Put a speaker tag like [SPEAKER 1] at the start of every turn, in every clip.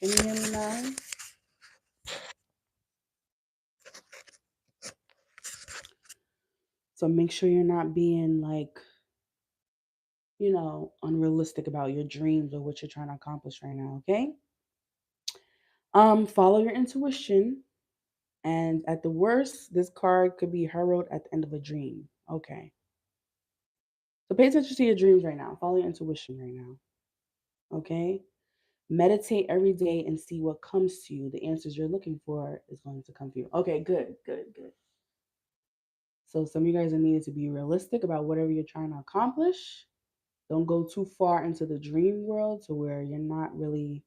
[SPEAKER 1] Can you hear me now? So make sure you're not being like, unrealistic about your dreams or what you're trying to accomplish right now, okay? Follow your intuition. And at the worst, this card could be heralded at the end of a dream. Okay. So pay attention to your dreams right now. Follow your intuition right now. Okay. Meditate every day and see what comes to you. The answers you're looking for is going to come to you. Okay, good, good, good. So some of you guys are needed to be realistic about whatever you're trying to accomplish. Don't go too far into the dream world to where you're not really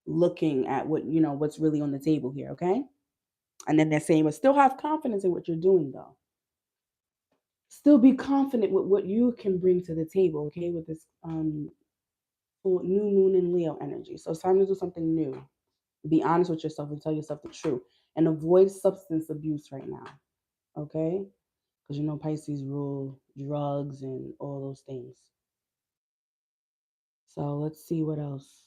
[SPEAKER 1] looking at what's really on the table here, okay? And then they're saying, but still have confidence in what you're doing though. Still be confident with what you can bring to the table, okay? With this full new moon in Leo energy. So it's time to do something new. Be honest with yourself and tell yourself the truth. And avoid substance abuse right now. Okay? Because Pisces rule drugs and all those things. So let's see what else.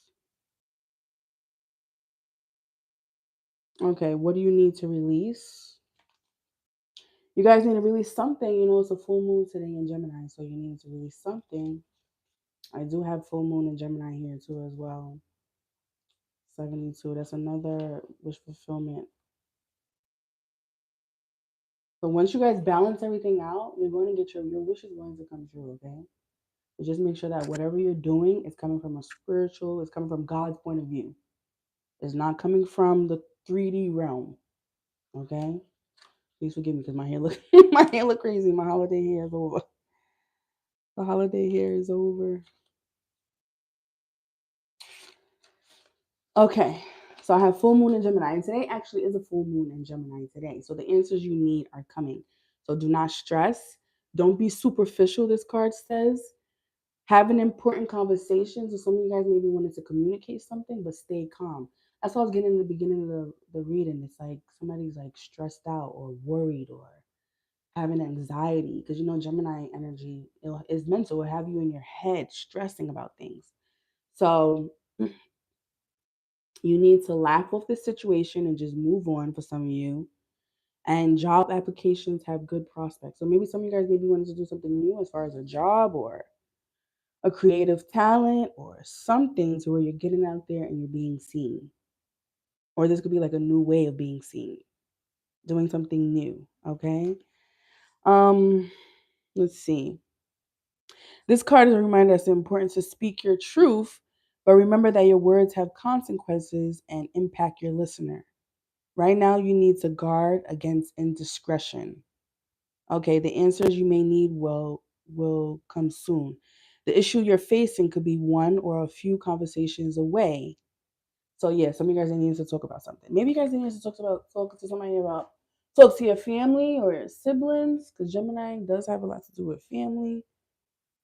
[SPEAKER 1] Okay, what do you need to release? You guys need to release something. It's a full moon today in Gemini, so you need to release something. I do have full moon in Gemini here too as well. 72. That's another wish fulfillment. So once you guys balance everything out, you're going to get your wish is going to come true, okay? But just make sure that whatever you're doing is coming from it's coming from God's point of view. It's not coming from the 3D realm. Okay? Please forgive me because my hair look my hair look crazy. My holiday hair is over. The holiday hair is over. Okay. So I have full moon in Gemini. And today actually is a full moon in Gemini today. So the answers you need are coming. So do not stress. Don't be superficial, this card says. Having important conversations. So some of you guys maybe wanted to communicate something, but stay calm. That's what I was getting in the beginning of the reading. It's like somebody's like stressed out or worried or having anxiety. Because Gemini energy is mental. It'll have you in your head stressing about things. So you need to laugh off the situation and just move on for some of you. And job applications have good prospects. So maybe some of you guys maybe wanted to do something new as far as a job or a creative talent or something to where you're getting out there and you're being seen. Or this could be like a new way of being seen, doing something new. Okay. Um, let's see. This card is a reminder that it's important to speak your truth, but remember that your words have consequences and impact your listener. Right now, you need to guard against indiscretion. Okay, the answers you may need will come soon. The issue you're facing could be one or a few conversations away. So yeah, some of you guys need to talk about something. Maybe you guys need to talk to somebody about talk to your family or your siblings, because Gemini does have a lot to do with family,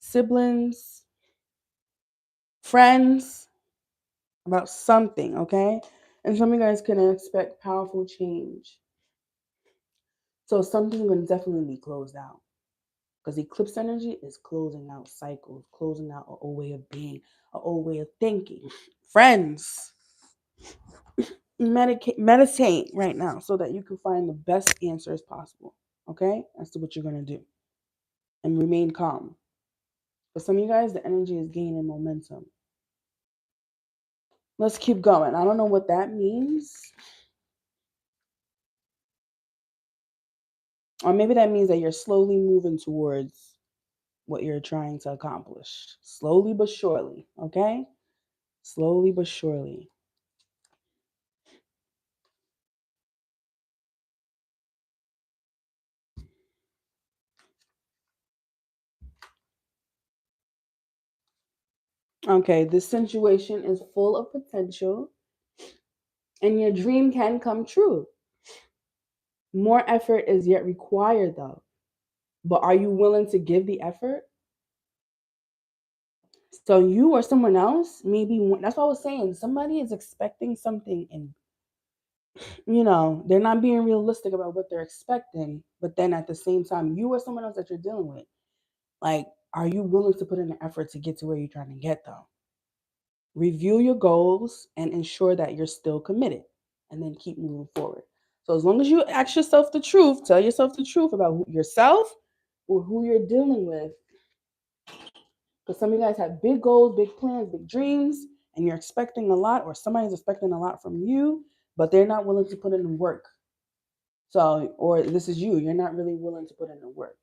[SPEAKER 1] siblings, friends, about something, okay? And some of you guys can expect powerful change. So something's going to definitely be closed out. Because eclipse energy is closing out cycles, closing out an old way of being, an old way of thinking. Friends, meditate right now so that you can find the best answers possible. Okay? That's what you're going to do. And remain calm. For some of you guys, the energy is gaining momentum. Let's keep going. I don't know what that means. Or maybe that means that you're slowly moving towards what you're trying to accomplish. Slowly but surely. Okay? Slowly but surely. Okay, this situation is full of potential and your dream can come true. More effort is yet required though. But are you willing to give the effort? So you or someone else, maybe that's what I was saying. Somebody is expecting something and they're not being realistic about what they're expecting. But then at the same time, you or someone else that you're dealing with, like, are you willing to put in the effort to get to where you're trying to get though? Review your goals and ensure that you're still committed, and then keep moving forward. So as long as you ask yourself the truth, tell yourself the truth about yourself or who you're dealing with, because some of you guys have big goals, big plans, big dreams, and you're expecting a lot, or somebody's expecting a lot from you, but they're not willing to put in the work. So, or this is you, you're not really willing to put in the work.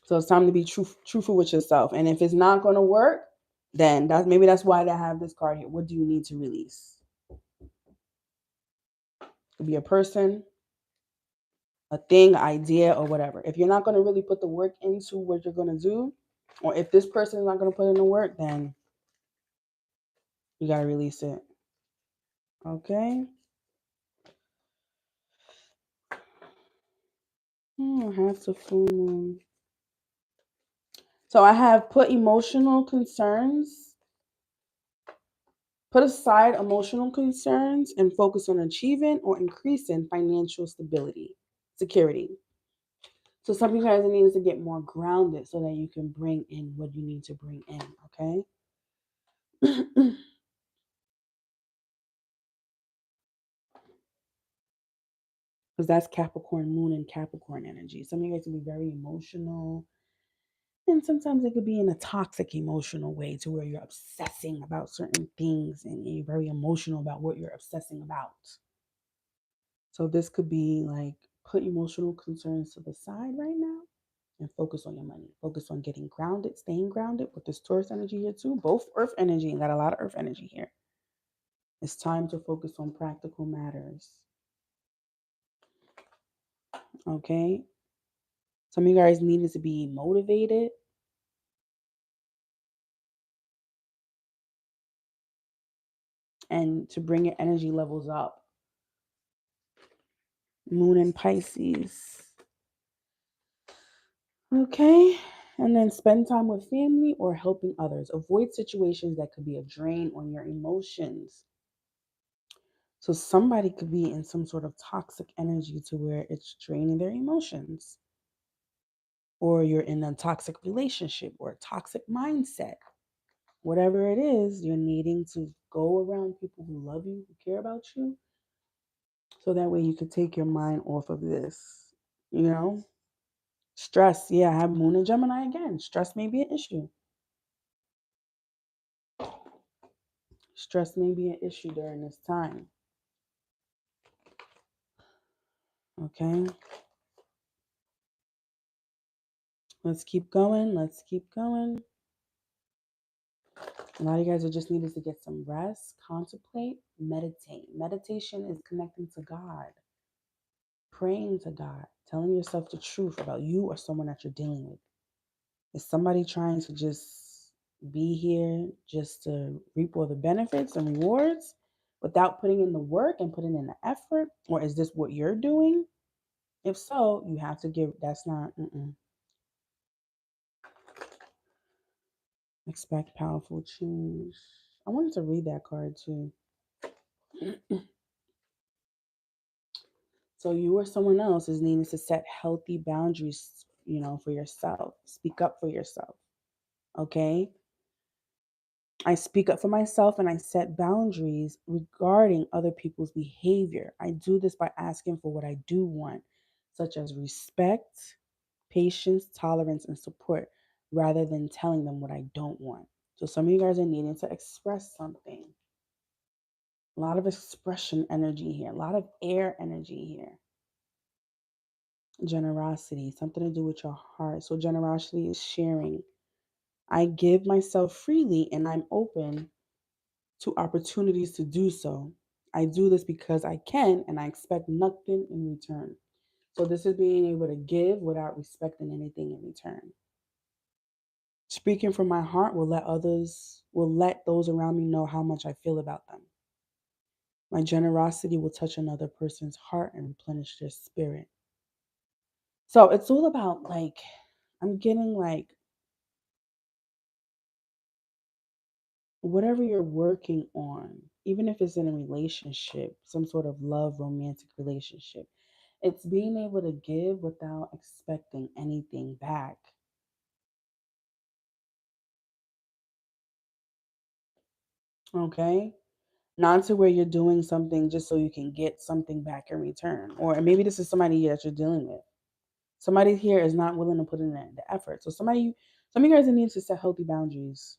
[SPEAKER 1] So it's time to be truthful with yourself. And if it's not going to work, then that's why they have this card here. What do you need to release? It could be a person, a thing, idea, or whatever. If you're not going to really put the work into what you're going to do, or if this person is not going to put in the work, then you got to release it. Okay? I have to full moon. So I have put emotional concerns, put aside emotional concerns and focus on achieving or increasing financial security. So some of you guys need to get more grounded so that you can bring in what you need to bring in, okay? Because that's Capricorn moon and Capricorn energy. Some of you guys can be very emotional. And sometimes it could be in a toxic emotional way to where you're obsessing about certain things and you're very emotional about what you're obsessing about. So this could be like put emotional concerns to the side right now and focus on your money. Focus on getting grounded, staying grounded with this Taurus energy here too. Both earth energy and got a lot of earth energy here. It's time to focus on practical matters. Okay? Some of you guys needed to be motivated. And to bring your energy levels up. Moon in Pisces. Okay? And then spend time with family or helping others. Avoid situations that could be a drain on your emotions. So somebody could be in some sort of toxic energy to where it's draining their emotions. Or you're in a toxic relationship or a toxic mindset. Whatever it is, you're needing to go around people who love you, who care about you. So that way you could take your mind off of this. You know? Stress. Yeah, I have Moon and Gemini again. Stress may be an issue. Stress may be an issue during this time. Okay? Let's keep going. Let's keep going. A lot of you guys are just needed to get some rest, contemplate, meditate. Meditation is connecting to God, praying to God, telling yourself the truth about you or someone that you're dealing with. Is somebody trying to just be here just to reap all the benefits and rewards without putting in the work and putting in the effort? Or is this what you're doing? If so, you have to give, that's not, expect powerful change. I wanted to read that card too. So you or someone else is needing to set healthy boundaries, for yourself. Speak up for yourself. Okay? I speak up for myself and I set boundaries regarding other people's behavior. I do this by asking for what I do want, such as respect, patience, tolerance, and support, rather than telling them what I don't want. So some of you guys are needing to express something. A lot of expression energy here, a lot of air energy here. Generosity, something to do with your heart. So generosity is sharing. I give myself freely and I'm open to opportunities to do so. I do this because I can and I expect nothing in return. So this is being able to give without expecting anything in return. Speaking from my heart will let those around me know how much I feel about them. My generosity will touch another person's heart and replenish their spirit. So it's all about like I'm getting like whatever you're working on, even if it's in a relationship, some sort of love, romantic relationship, it's being able to give without expecting anything back. Okay? Not to where you're doing something just so you can get something back in return. Or maybe this is somebody that you're dealing with. Somebody here is not willing to put in the effort. So some of you guys need to set healthy boundaries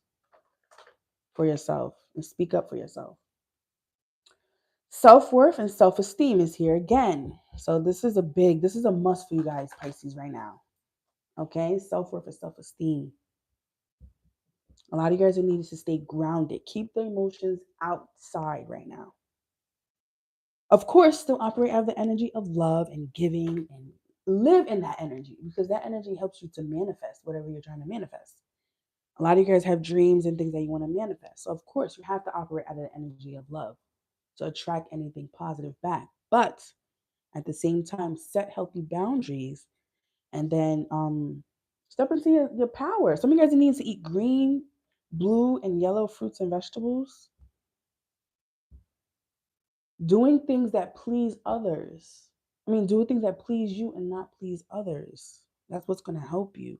[SPEAKER 1] for yourself and speak up for yourself. Self-worth and self-esteem is here again. So this is a must for you guys, Pisces, right now. Okay? Self-worth and self-esteem. A lot of you guys are needing to stay grounded. Keep the emotions outside right now. Of course, still operate out of the energy of love and giving and live in that energy because that energy helps you to manifest whatever you're trying to manifest. A lot of you guys have dreams and things that you want to manifest. So, of course, you have to operate out of the energy of love to attract anything positive back. But at the same time, set healthy boundaries and then step into your power. Some of you guys need to eat green, blue, and yellow fruits and vegetables. Doing things that please others. Doing things that please you and not please others. That's what's going to help you.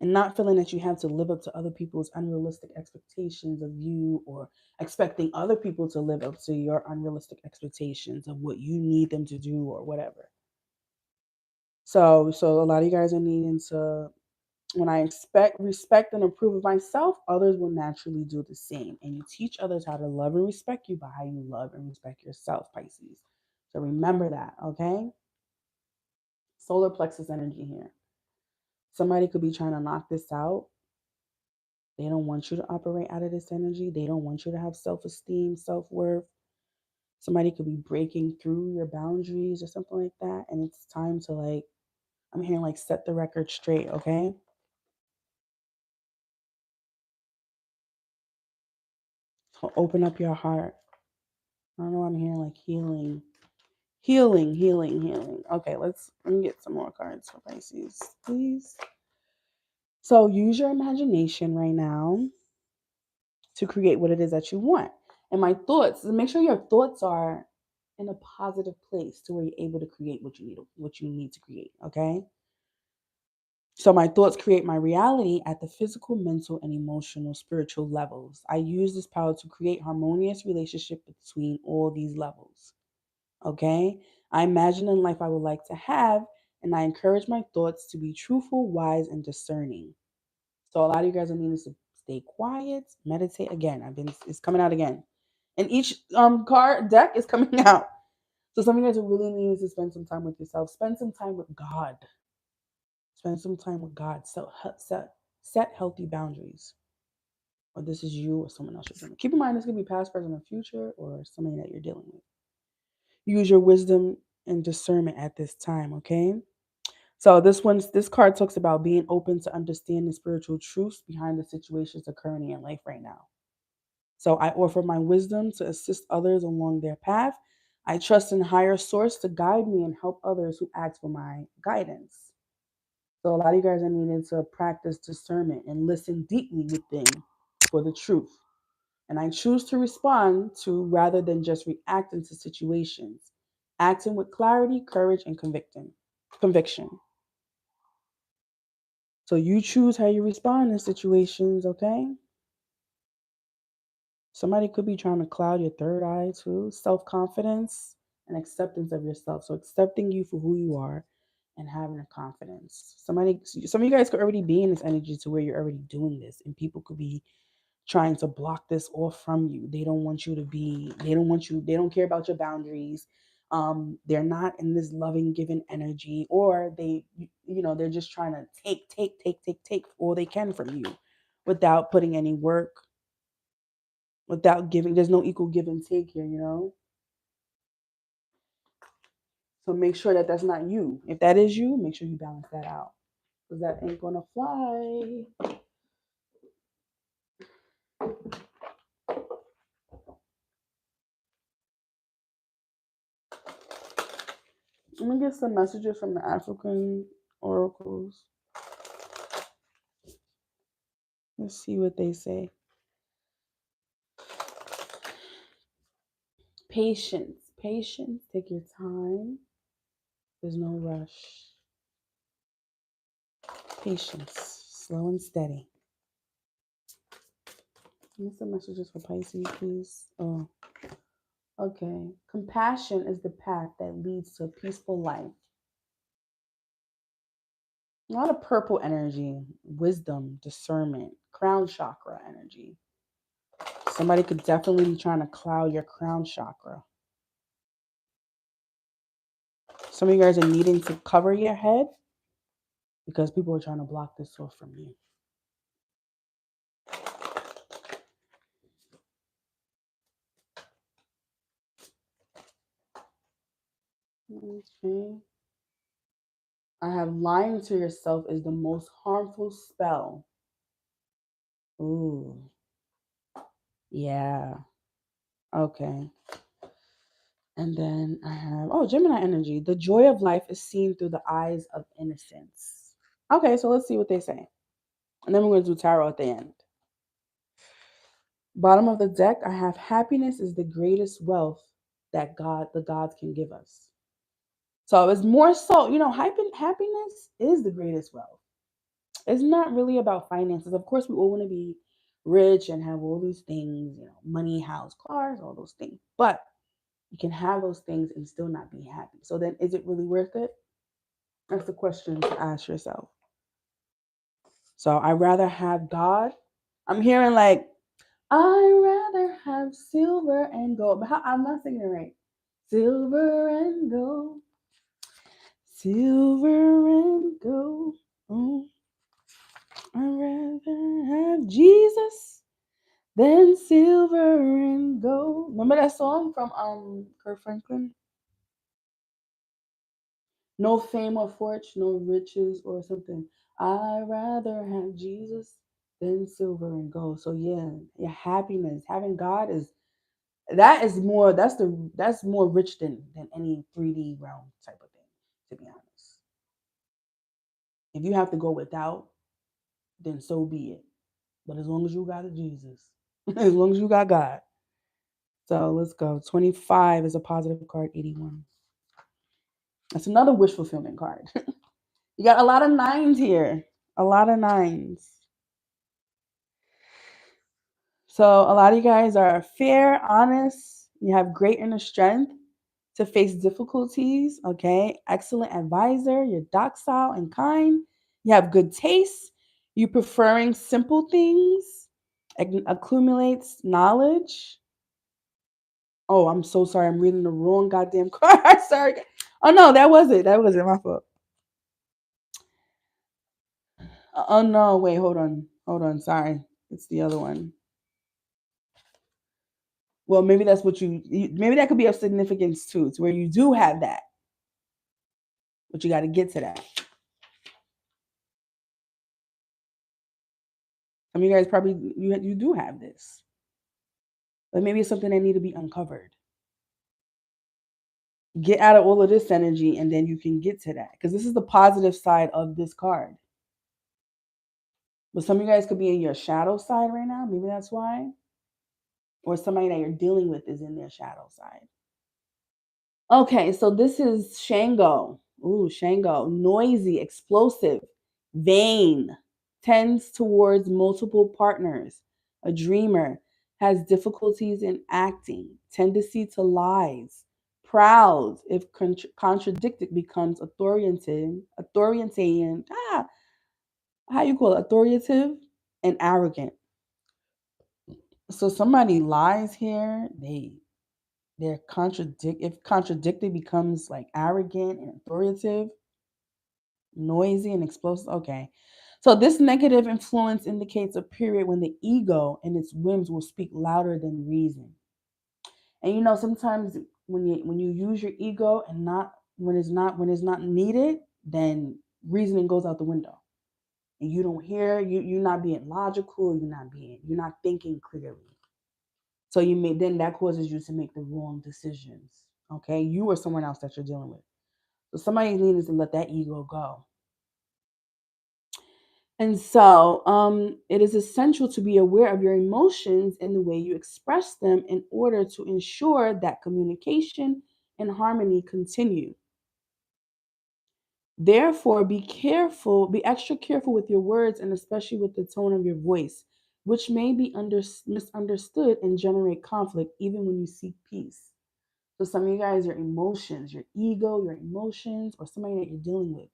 [SPEAKER 1] And not feeling that you have to live up to other people's unrealistic expectations of you or expecting other people to live up to your unrealistic expectations of what you need them to do or whatever. So a lot of you guys are needing to when I expect respect and approve of myself, others will naturally do the same. And you teach others how to love and respect you by how you love and respect yourself, Pisces. So remember that, okay? Solar plexus energy here. Somebody could be trying to knock this out. They don't want you to operate out of this energy. They don't want you to have self esteem, self worth. Somebody could be breaking through your boundaries or something like that. And it's time to, like, I'm hearing like set the record straight, okay? So open up your heart. I don't know, I'm hearing like healing. Healing, healing, healing. Okay, let me get some more cards for Pisces, please. So use your imagination right now to create what it is that you want. And my thoughts, make sure your thoughts are in a positive place to where you're able to create what you need to create. Okay. So my thoughts create my reality at the physical, mental, and emotional, spiritual levels. I use this power to create harmonious relationship between all these levels. Okay. I imagine a life I would like to have, and I encourage my thoughts to be truthful, wise, and discerning. So a lot of you guys are needing to stay quiet, meditate. Again, it's coming out again. And each card deck is coming out. So some of you guys are really needing to spend some time with yourself. Spend some time with God. Spend some time with God. Set healthy boundaries. Or this is you or someone else you're dealing with. Keep in mind this could be past, present, or future, or somebody that you're dealing with. Use your wisdom and discernment at this time, okay? So this card talks about being open to understand the spiritual truths behind the situations occurring in your life right now. So I offer my wisdom to assist others along their path. I trust in higher source to guide me and help others who ask for my guidance. So a lot of you guys are needing to practice discernment and listen deeply within for the truth. And I choose to respond to rather than just reacting to situations, acting with clarity, courage, and conviction. So you choose how you respond in situations, okay? Somebody could be trying to cloud your third eye too. Self confidence and acceptance of yourself. So accepting you for who you are and having a confidence. Some of you guys could already be in this energy to where you're already doing this, and people could be trying to block this off from you. They don't want you to be, they don't want you, they don't care about your boundaries. They're not in this loving, giving energy, or they're just trying to take all they can from you without putting any work, without giving. There's no equal give and take here. So make sure that that's not you. If that is you, make sure you balance that out because that ain't gonna fly. Let me get some messages from the African oracles. Let's see what they say. Patience. Patience. Take your time. There's no rush. Patience. Slow and steady. What's the messages for Pisces, please? Oh, okay. Compassion is the path that leads to a peaceful life. A lot of purple energy, wisdom, discernment, crown chakra energy. Somebody could definitely be trying to cloud your crown chakra. Some of you guys are needing to cover your head because people are trying to block this source from you. Okay. I have lying to yourself is the most harmful spell. Ooh. Yeah. Okay. And then I have, oh, Gemini energy. The joy of life is seen through the eyes of innocence. Okay, so let's see what they say. And then we're going to do tarot at the end. Bottom of the deck, I have happiness is the greatest wealth that the gods can give us. So it's more so, happiness is the greatest wealth. It's not really about finances. Of course, we all want to be rich and have all these things, money, house, cars, all those things. But you can have those things and still not be happy. So then is it really worth it? That's the question to ask yourself. So I rather have God. I'm hearing like, I rather have silver and gold. But I'm not singing it right. Silver and gold. Silver and gold. Oh, I'd rather have Jesus than silver and gold. Remember that song from Kurt Franklin? No fame or fortune, no riches or something. I'd rather have Jesus than silver and gold. So yeah, your happiness, having God that's more rich than any 3D realm type of thing, to be honest. If you have to go without, then so be it. But as long as you got a Jesus, as long as you got God. So let's go. 25 is a positive card, 81. That's another wish fulfillment card. You got a lot of nines here. A lot of nines. So a lot of you guys are fair, honest. You have great inner strength to face difficulties. Okay. Excellent advisor. You're docile and kind. You have good taste. You preferring simple things. Accumulates knowledge. Oh, I'm so sorry. I'm reading the wrong goddamn card. Sorry. Oh no, that was it. That wasn't my fault. Oh no, wait, hold on. Hold on. Sorry. It's the other one. Well, maybe that's what maybe that could be of significance too. It's where you do have that, but you got to get to that. Some of you guys probably you do have this, but maybe it's something that need to be uncovered. Get out of all of this energy, and then you can get to that because this is the positive side of this card. But some of you guys could be in your shadow side right now. Maybe that's why, or somebody that you're dealing with is in their shadow side. Okay, so this is Shango. Ooh, Shango. Noisy, explosive, vain, tends towards multiple partners, a dreamer, has difficulties in acting, tendency to lies, proud, if contradicted, becomes authoritarian, how you call it, authoritative, and arrogant. So somebody lies here, they're if contradicted becomes like arrogant and authoritative, noisy and explosive. Okay. So this negative influence indicates a period when the ego and its whims will speak louder than reason. And sometimes when you use your ego and not when it's not needed, then reasoning goes out the window. And you don't hear, you're not being logical, you're not thinking clearly. So then that causes you to make the wrong decisions. Okay, you or someone else that you're dealing with. So somebody needs to let that ego go. And so it is essential to be aware of your emotions and the way you express them in order to ensure that communication and harmony continue. Therefore, be extra careful with your words and especially with the tone of your voice. which may be misunderstood and generate conflict even when you seek peace. So some of you guys, your emotions, your ego, your emotions, or somebody that you're dealing with,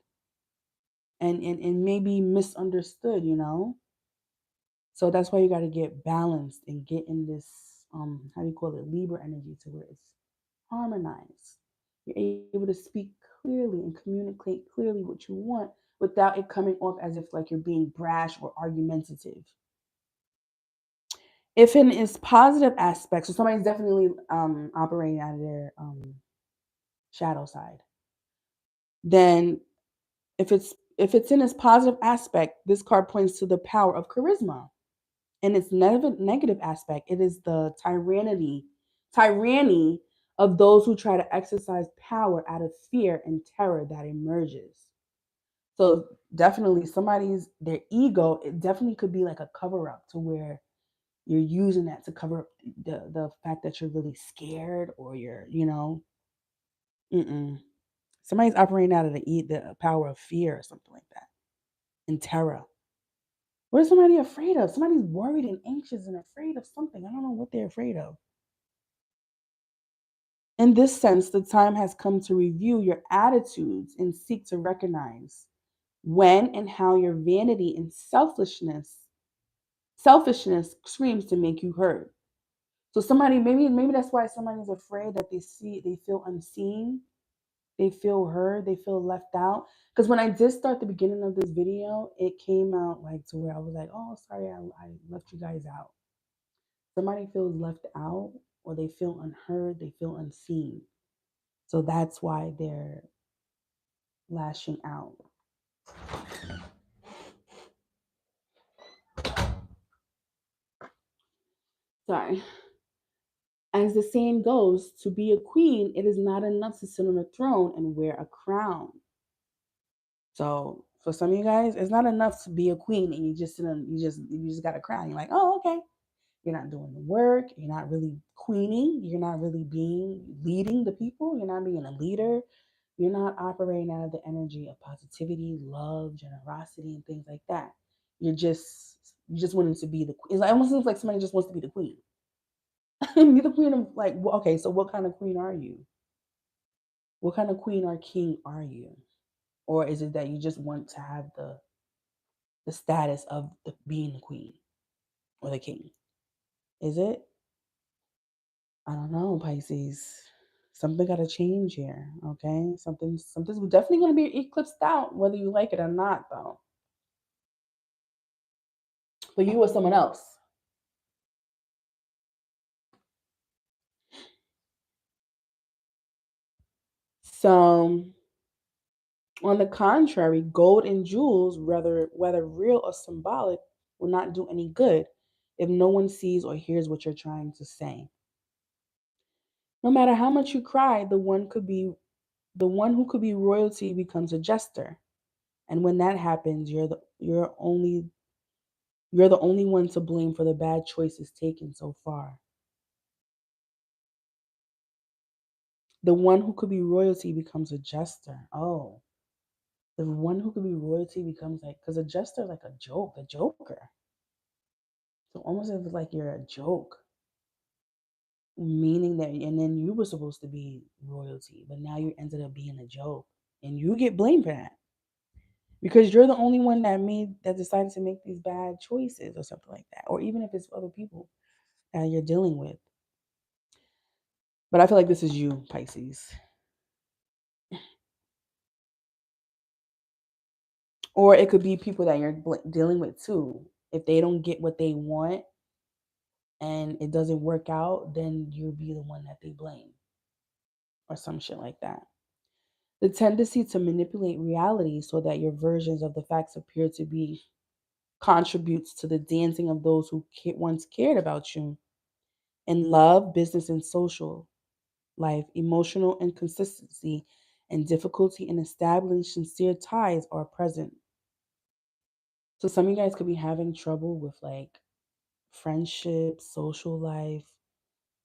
[SPEAKER 1] and maybe misunderstood, So that's why you got to get balanced and get in this how do you call it, Libra energy, to where it's harmonized. You're able to speak clearly and communicate clearly what you want without it coming off as if like you're being brash or argumentative. If in its positive aspects, so somebody's definitely operating out of their shadow side, then if it's in its positive aspect, this card points to the power of charisma. In its negative aspect, it is the tyranny of those who try to exercise power out of fear and terror that emerges. So definitely somebody's their ego, it definitely could be like a cover up to where you're using that to cover up the fact that you're really scared, or mm-mm. Somebody's operating out of the power of fear or something like that, and terror. What is somebody afraid of? Somebody's worried and anxious and afraid of something. I don't know what they're afraid of. In this sense, the time has come to review your attitudes and seek to recognize when and how your vanity and selfishness screams to make you heard. So somebody, maybe that's why somebody's afraid, that they feel unseen, they feel heard, they feel left out. Because when I did start the beginning of this video, it came out like to where I was like, oh, sorry, I left you guys out. Somebody feels left out, or they feel unheard, they feel unseen. So that's why they're lashing out. Sorry. As the saying goes, to be a queen, it is not enough to sit on a throne and wear a crown. So for some of you guys, it's not enough to be a queen and you just got a crown. You're like, oh, okay. You're not doing the work. You're not really queening. You're not really leading the people. You're not being a leader. You're not operating out of the energy of positivity, love, generosity, and things like that. You just wanting to be the queen. It almost seems like somebody just wants to be the queen. Be the queen of, like, okay, so what kind of queen are you? What kind of queen or king are you? Or is it that you just want to have the status of being the queen or the king? Is it? I don't know, Pisces. Something got to change here, okay? Something's definitely going to be eclipsed out, whether you like it or not, though. For you or someone else. So, on the contrary, gold and jewels, whether real or symbolic, will not do any good if no one sees or hears what you're trying to say. No matter how much you cry, the one who could be royalty becomes a jester. And when that happens, you're the only one to blame for the bad choices taken so far. The one who could be royalty becomes a jester. Oh, the one who could be royalty becomes like, because a jester is like a joker. So almost as if like you're a joke, meaning that, and then you were supposed to be royalty, but now you ended up being a joke, and you get blamed for that because you're the only one that decided to make these bad choices or something like that, or even if it's other people that you're dealing with. But I feel like this is you, Pisces. Or it could be people that you're dealing with too. If they don't get what they want and it doesn't work out, then you'll be the one that they blame or some shit like that. The tendency to manipulate reality so that your versions of the facts appear to be contributes to the dancing of those who once cared about you. In love, business, and social life, emotional inconsistency and difficulty in establishing sincere ties are present. So some of you guys could be having trouble with like friendship, social life,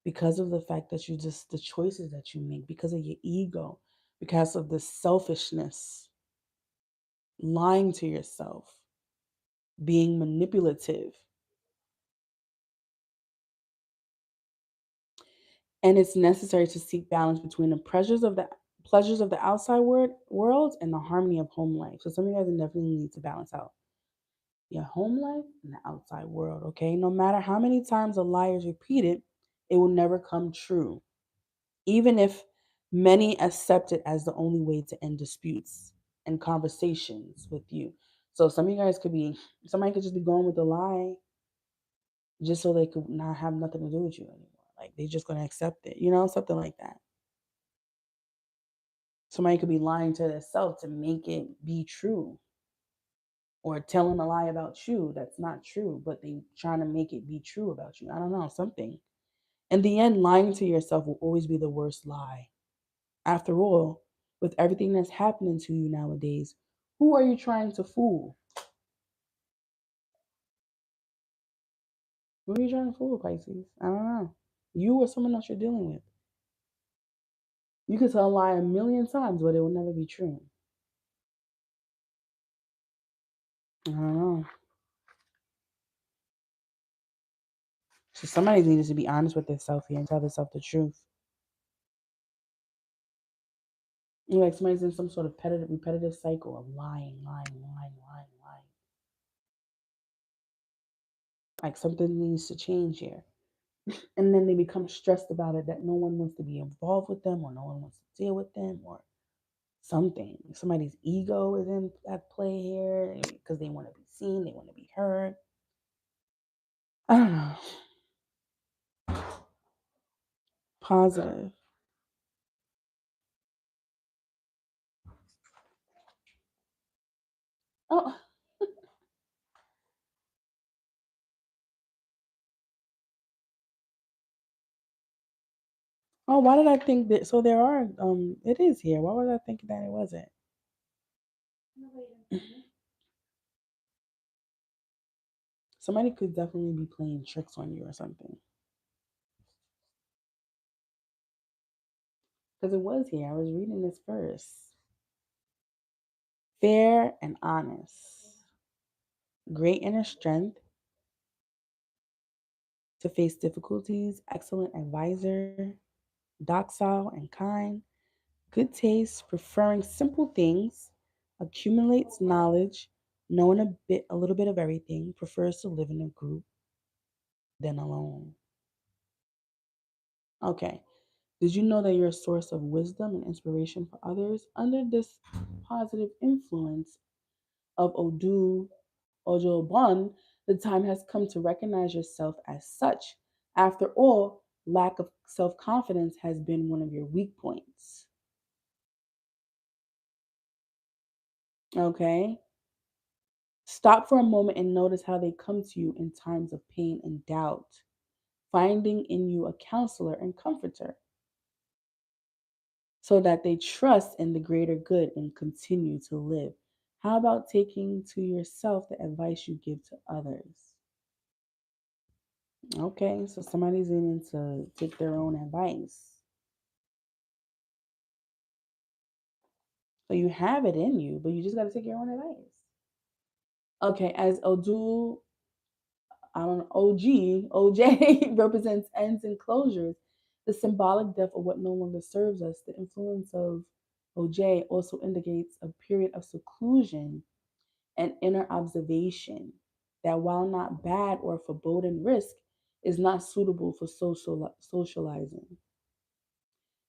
[SPEAKER 1] because of the fact that the choices that you make, because of your ego, because of the selfishness, lying to yourself, being manipulative. And it's necessary to seek balance between the pleasures of the outside world and the harmony of home life. So some of you guys definitely need to balance out your home life and the outside world, okay? No matter how many times a lie is repeated, it will never come true, even if many accept it as the only way to end disputes and conversations with you. So some of you guys somebody could just be going with the lie just so they could not have nothing to do with you anymore. Like they're just gonna accept it, something like that. Somebody could be lying to themselves to make it be true, or telling a lie about you that's not true, but they trying to make it be true about you. I don't know, something. In the end, lying to yourself will always be the worst lie. After all, with everything that's happening to you nowadays, who are you trying to fool? Who are you trying to fool, Pisces? I don't know. You or someone else you're dealing with. You could tell a lie a million times, but it will never be true. I don't know. So somebody needs to be honest with themselves here and tell themselves the truth. Like somebody's in some sort of repetitive cycle of lying, lying, lying, lying, lying. Like something needs to change here. And then they become stressed about it that no one wants to be involved with them, or no one wants to deal with them, or something. Somebody's ego is in at play here because they want to be seen, they want to be heard. I don't know. Positive. Oh, oh, why did I think that? So there are, it is here. Why was I thinking that it wasn't? Somebody could definitely be playing tricks on you or something. Because it was here. I was reading this first. Fair and honest. Great inner strength to face difficulties. Excellent advisor. Docile and kind. Good taste. Preferring simple things. Accumulates knowledge. Knowing a little bit of everything. Prefers to live in a group than alone. Okay. Did you know that you're a source of wisdom and inspiration for others? Under this positive influence of Ojobon, the time has come to recognize yourself as such. After all, lack of self confidence has been one of your weak points. Okay? Stop for a moment and notice how they come to you in times of pain and doubt, finding in you a counselor and comforter so that they trust in the greater good and continue to live. How about taking to yourself the advice you give to others? Okay, so somebody's needing to take their own advice. So you have it in you, but you just got to take your own advice. Okay, as I don't know, OJ represents ends and closures, the symbolic death of what no longer serves us. The influence of OJ also indicates a period of seclusion and inner observation that, while not bad or foreboding risk, is not suitable for socializing.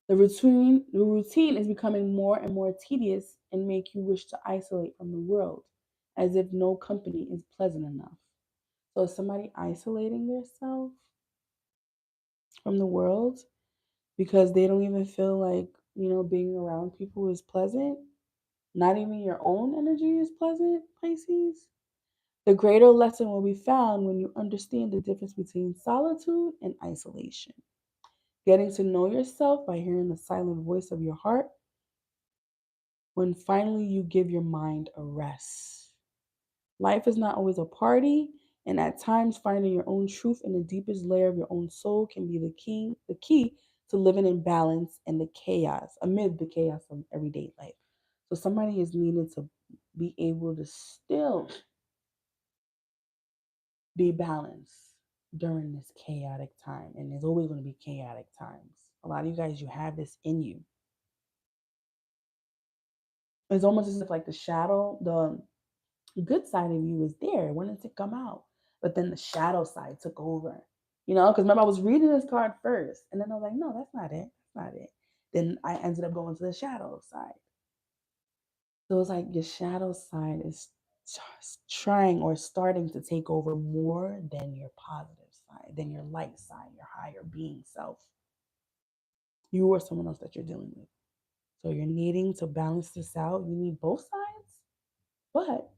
[SPEAKER 1] The routine is becoming more and more tedious and make you wish to isolate from the world, as if no company is pleasant enough. So is somebody isolating themselves from the world because they don't even feel like, being around people is pleasant? Not even your own energy is pleasant, Pisces? The greater lesson will be found when you understand the difference between solitude and isolation. Getting to know yourself by hearing the silent voice of your heart when finally you give your mind a rest. Life is not always a party, and at times finding your own truth in the deepest layer of your own soul can be the key to living in balance and amid the chaos of everyday life. So somebody is needed to be able to still be balanced during this chaotic time, and there's always going to be chaotic times. A lot of you guys, you have this in you. It's almost as if like the shadow, the good side of you is there, wanting to come out. But then the shadow side took over. Because remember I was reading this card first, and then I was like, no, that's not it. That's not it. Then I ended up going to the shadow side. So it's like your shadow side is trying or starting to take over more than your positive side, than your light side, your higher being self. You or someone else that you're dealing with. So you're needing to balance this out. You need both sides, but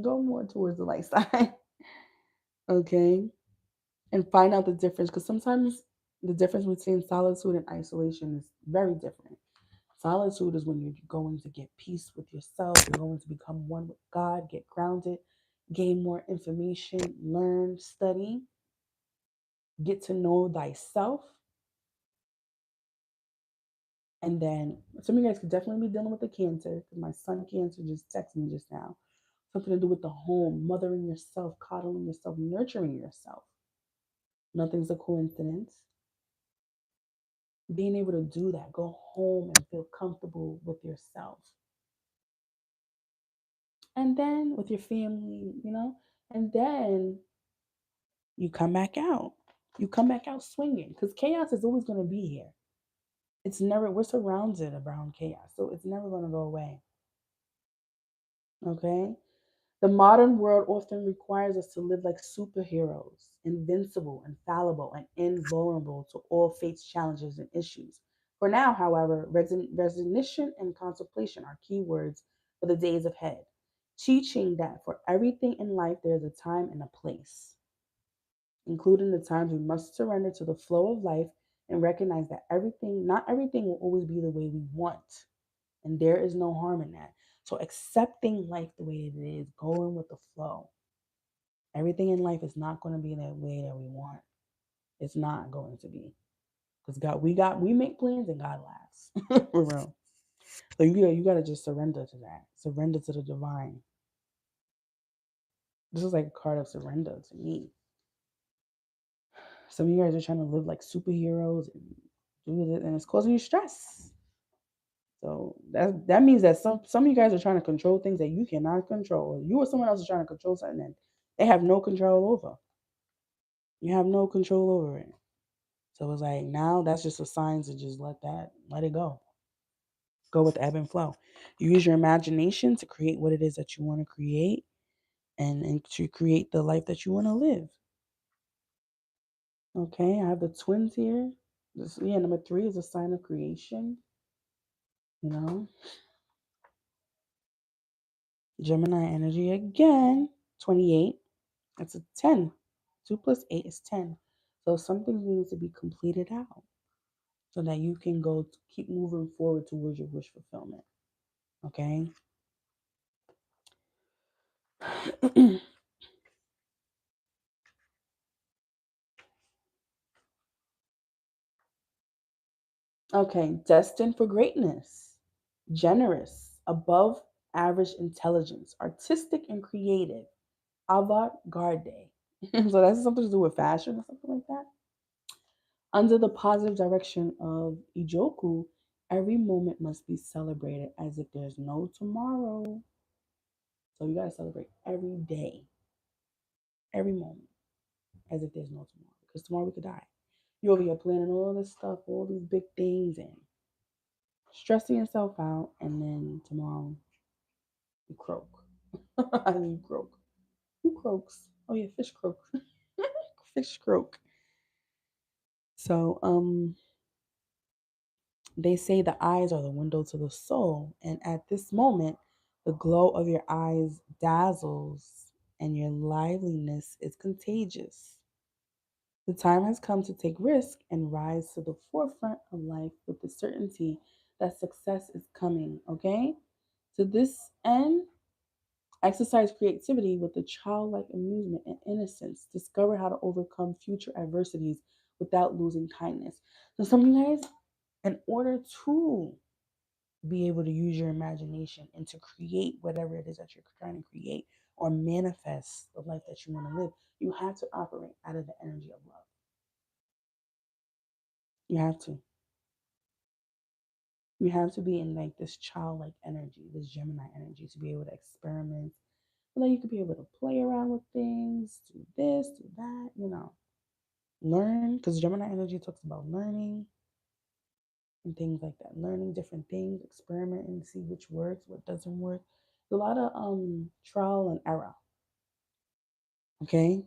[SPEAKER 1] go more towards the light side. Okay. And find out the difference, because sometimes the difference between solitude and isolation is very different. Solitude is when you're going to get peace with yourself, you're going to become one with God, get grounded, gain more information, learn, study, get to know thyself. And then some of you guys could definitely be dealing with the cancer, because my son cancer just texted me just now. Something to do with the home, mothering yourself, coddling yourself, nurturing yourself. Nothing's a coincidence. Being able to do that, go home and feel comfortable with yourself. And then with your family, and then you come back out. You come back out swinging, because chaos is always going to be here. We're surrounded around chaos, so it's never going to go away. Okay? The modern world often requires us to live like superheroes, invincible, infallible, and invulnerable to all fate's challenges and issues. For now, however, resignation and contemplation are key words for the days ahead, teaching that for everything in life there is a time and a place, including the times we must surrender to the flow of life and recognize that not everything will always be the way we want. And there is no harm in that. So accepting life the way it is, going with the flow. Everything in life is not going to be that way that we want. It's not going to be. Because we make plans and God laughs. For real. So you gotta just surrender to that. Surrender to the divine. This is like a card of surrender to me. Some of you guys are trying to live like superheroes and do this, and it's causing you stress. So that means that some of you guys are trying to control things that you cannot control. You or someone else is trying to control something that they have no control over. You have no control over it. So it's like now that's just a sign to just let it go. Go with the ebb and flow. You use your imagination to create what it is that you want to create, and to create the life that you want to live. Okay, I have the twins here. Number 3 is a sign of creation. You know, Gemini energy again. 28. It's a 10. 2 plus 8 is 10. So something needs to be completed out so that you can keep moving forward towards your wish fulfillment. Okay. Okay, destined for greatness, generous, above average intelligence, artistic and creative, avant garde. So that's something to do with fashion or something like that. Under the positive direction of Ijoku, every moment must be celebrated as if there's no tomorrow. So you gotta celebrate every day, every moment, as if there's no tomorrow. Because tomorrow we could die. You over here planning all this stuff, all these big things, and stressing yourself out, and then tomorrow you croak. You croak. Who croaks? Oh yeah, fish croak. Fish croak. So they say the eyes are the window to the soul, and at this moment, the glow of your eyes dazzles, and your liveliness is contagious. The time has come to take risk and rise to the forefront of life with the certainty that success is coming. Okay, to this end, exercise creativity with a childlike amusement and innocence. Discover how to overcome future adversities without losing kindness. So, some of you guys, in order to be able to use your imagination and to create whatever it is that you're trying to create or manifest the life that you want to live, you have to operate out of the energy of love. You have to. You have to be in like this childlike energy, this Gemini energy to be able to experiment. Like you could be able to play around with things, do this, do that, learn. Because Gemini energy talks about learning and things like that. Learning different things, experiment and see which works, what doesn't work. There's a lot of trial and error. Okay.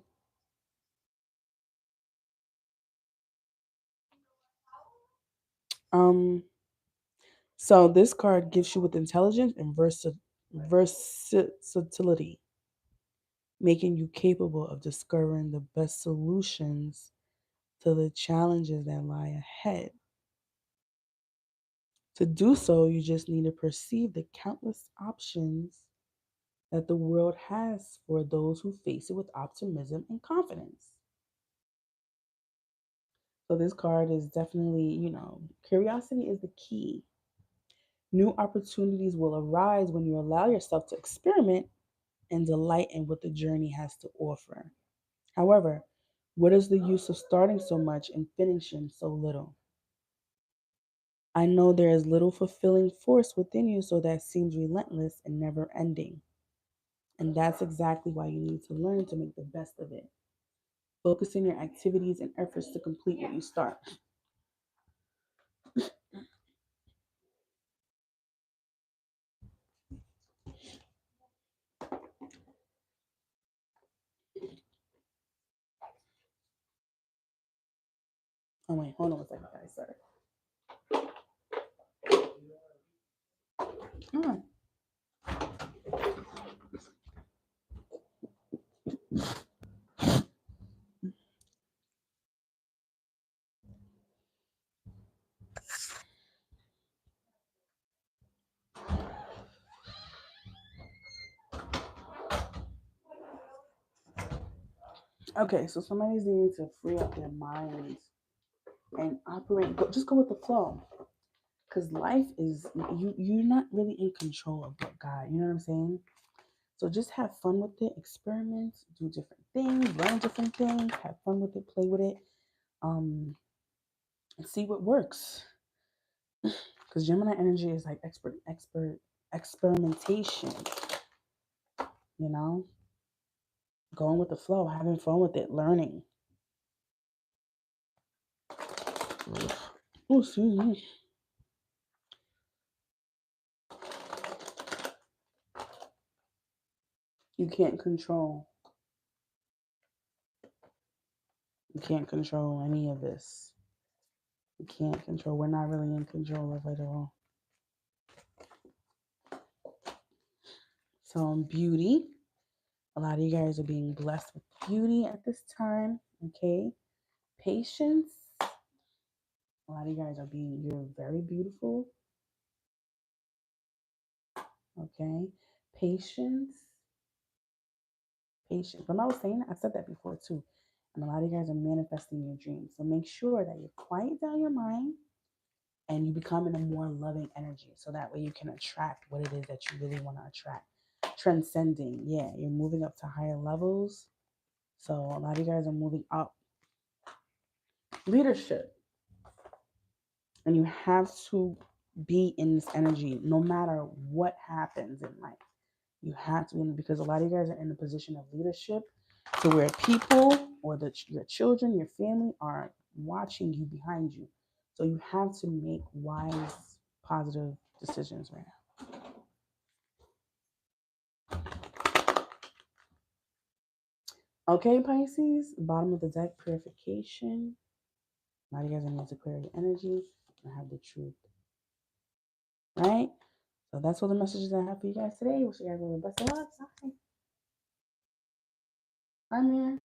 [SPEAKER 1] Um, so this card gives you with intelligence and versatility, making you capable of discovering the best solutions to the challenges that lie ahead. To do so, you just need to perceive the countless options that the world has for those who face it with optimism and confidence. So, this card is definitely, curiosity is the key. New opportunities will arise when you allow yourself to experiment and delight in what the journey has to offer. However, what is the use of starting so much and finishing so little? I know there is little fulfilling force within you, so that seems relentless and never ending. And that's exactly why you need to learn to make the best of it. Focusing your activities and efforts to complete what you start. Oh, wait, hold on a second, guys. Sorry. Mm. Okay, so somebody's needing to free up their minds and operate. Just go with the flow. Because life is, you're not really in control of what God, you know what I'm saying? So just have fun with it, experiment, do different things, learn different things, have fun with it, play with it, and see what works. Because Gemini energy is like expert experimentation, you know, going with the flow, having fun with it, learning. Oh, excuse me. You can't control. You can't control any of this. You can't control. We're not really in control of it all. So, beauty. A lot of you guys are being blessed with beauty at this time. Okay. Patience. A lot of you guys you're very beautiful. Okay. Patience. Patience. When I was saying that, I said that before too. And a lot of you guys are manifesting your dreams. So make sure that you quiet down your mind and you become in a more loving energy. So that way you can attract what it is that you really want to attract. Transcending. Yeah. You're moving up to higher levels. So a lot of you guys are moving up. Leadership. And you have to be in this energy no matter what happens in life. You have to be in, because a lot of you guys are in a position of leadership to where people or your children, your family are watching you behind you. So you have to make wise, positive decisions right now. Okay, Pisces, bottom of the deck, purification. A lot of you guys are need to clear your energy and have the truth. Right? So that's all the messages I have for you guys today. Wish you guys all the best of luck. Bye. Bye, man.